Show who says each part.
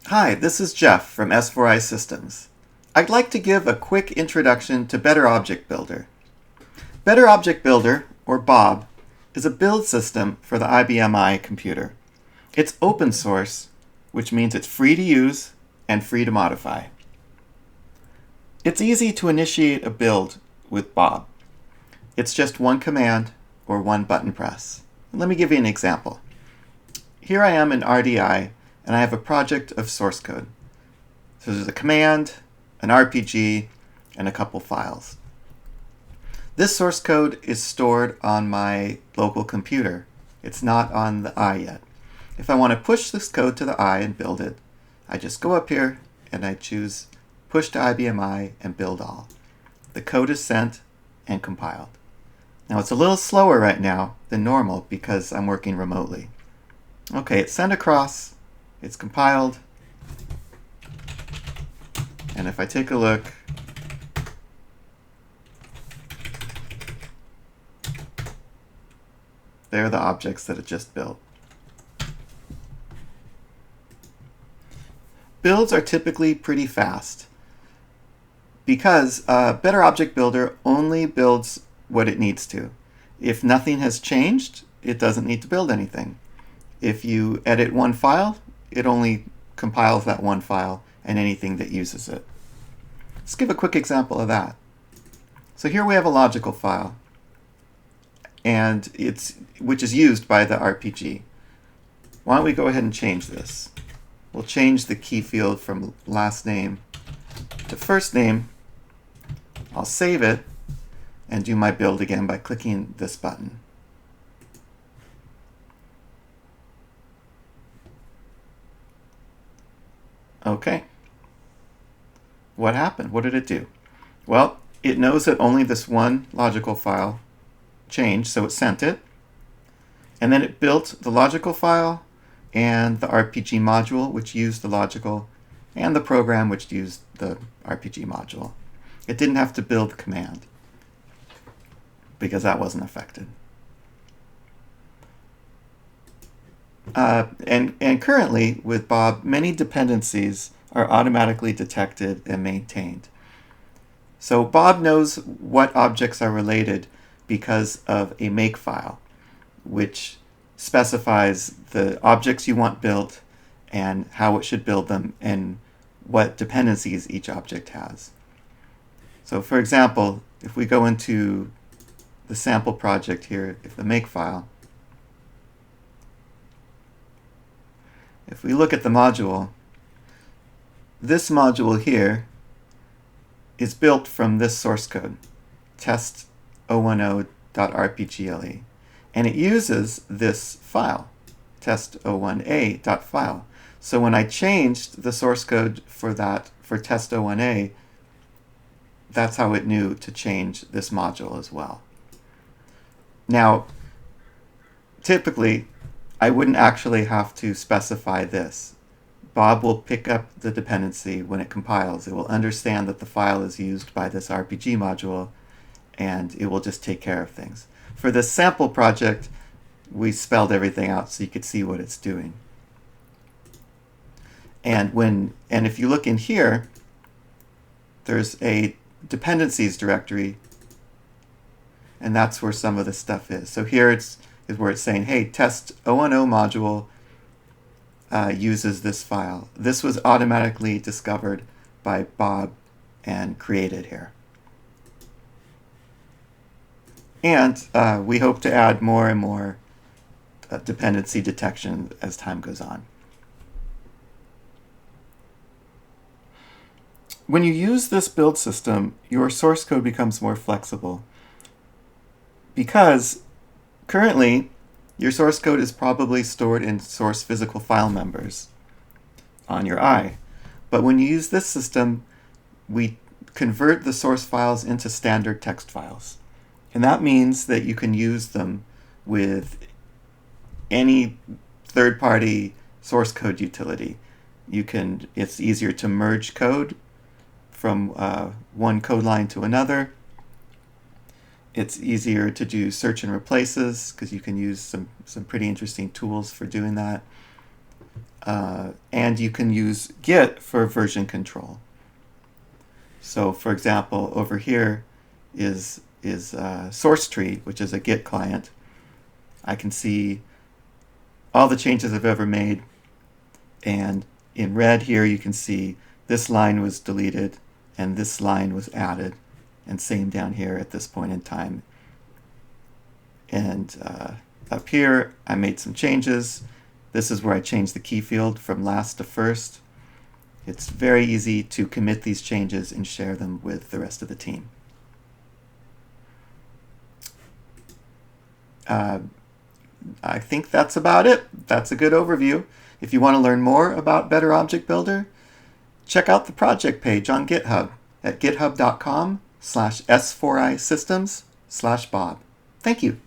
Speaker 1: Hi, this is Jeff from S4I Systems. I'd like to give a quick introduction to Better Object Builder. Better Object Builder, or Bob, is a build system for the IBM I computer. It's open source, which means it's free to use and free to modify. It's easy to initiate a build with Bob. It's just one command or one button press. Let me give you an example. Here I am in RDI, and I have a project of source code. So there's a command, an RPG, and a couple files. This source code is stored on my local computer. It's not on the I yet. If I want to push this code to the I and build it, I just go up here and I choose Push to IBM I and Build All. The code is sent and compiled. Now it's a little slower right now than normal because I'm working remotely. Okay, it's sent across, it's compiled, and if I take a look, there are the objects that it just built. Builds are typically pretty fast because Better Object Builder only builds what it needs to. If nothing has changed, it doesn't need to build anything. If you edit one file, it only compiles that one file and anything that uses it. Let's give a quick example of that. So here we have a logical file, and which is used by the RPG. Why don't we go ahead and change this? We'll change the key field from last name to first name. I'll save it and do my build again by clicking this button. Okay. What happened? What did it do? Well, it knows that only this one logical file changed, so it sent it. And then it built the logical file and the RPG module, which used the logical, and the program, which used the RPG module. It didn't have to build the command because that wasn't affected. And currently, with Bob, many dependencies are automatically detected and maintained. So Bob knows what objects are related because of a makefile, which specifies the objects you want built and how it should build them and what dependencies each object has. So for example, if we go into the sample project here, if the makefile, if we look at the module, this module here is built from this source code, test010.rpgle, and it uses this file, test01a.file. So when I changed the source code for test01a, that's how it knew to change this module as well. Now, typically, I wouldn't actually have to specify this. Bob will pick up the dependency when it compiles. It will understand that the file is used by this RPG module, and it will just take care of things. For this sample project, we spelled everything out so you could see what it's doing. And if you look in here, there's a dependencies directory, and that's where some of the stuff is. So here is where it's saying, hey, test 010 module uses this file. This was automatically discovered by Bob and created here. And we hope to add more and more dependency detection as time goes on. When you use this build system, your source code becomes more flexible because currently your source code is probably stored in source physical file members on your I. But when you use this system, we convert the source files into standard text files. And that means that you can use them with any third-party source code utility. It's easier to merge code from one code line to another. It's easier to do search and replaces because you can use some pretty interesting tools for doing that. and you can use Git for version control. So for example, over here is source tree, which is a Git client. I can see all the changes I've ever made, and in red here you can see this line was deleted and this line was added, and same down here at this point in time. And up here I made some changes. This is where I changed the key field from last to first. It's very easy to commit these changes and share them with the rest of the team. I think that's about it. That's a good overview. If you want to learn more about Better Object Builder, check out the project page on GitHub at github.com/s4isystems/Bob. Thank you.